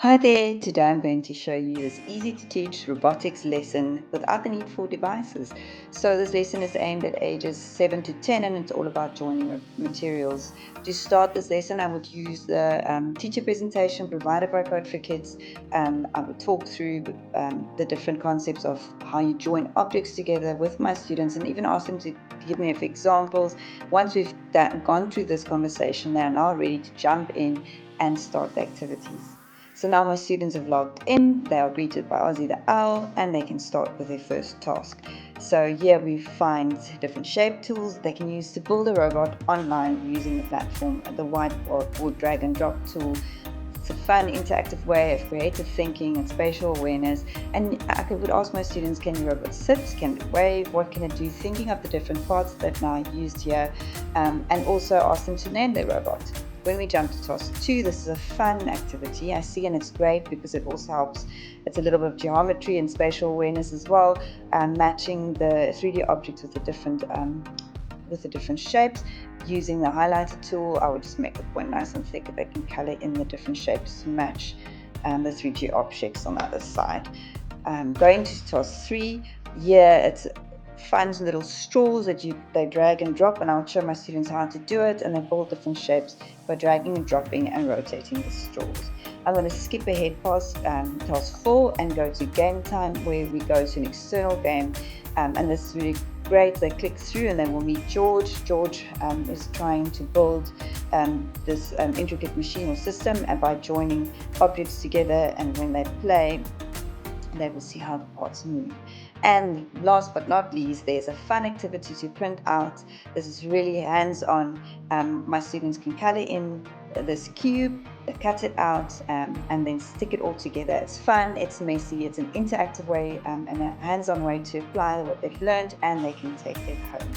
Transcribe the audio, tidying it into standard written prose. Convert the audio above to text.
Hi there, today I'm going to show you this easy to teach robotics lesson without the need for devices. So this lesson is aimed at ages 7 to 10 and it's all about joining materials. To start this lesson I would use the teacher presentation provided by Code for Kids. I would talk through the different concepts of how you join objects together with my students and even ask them to give me a few examples. Once we've gone through this conversation, they are now ready to jump in and start the activities. So now my students have logged in, they are greeted by Ozzy the Owl, and they can start with their first task. So here we find different shape tools they can use to build a robot online using the platform, the whiteboard drag and drop tool. It's a fun, interactive way of creative thinking and spatial awareness. And I would ask my students, can your robot sit? Can it wave? What can it do? Thinking of the different parts that now used here, and also ask them to name their robot. When we jump to task 2, this is a fun activity, I see, and it's great because it also helps. It's a little bit of geometry and spatial awareness as well, matching the 3D objects with the different shapes. Using the highlighter tool, I would just make the point nice and thick. They can color in the different shapes to match the 3D objects on the other side. Going to task 3, here it's fun little straws that they drag and drop, and I'll show my students how to do it, and they build different shapes by dragging and dropping and rotating the straws. I'm going to skip ahead past task 4 and go to game time, where we go to an external game, and this is really great. They click through and they will meet George. George is trying to build this intricate machine or system, and by joining objects together, and when they play, they will see how the parts move. And last but not least, there's a fun activity to print out. This is really hands-on. My students can color in this cube, cut it out, and then stick it all together. It's fun, it's messy, it's an interactive way and a hands-on way to apply what they've learned, and they can take it home.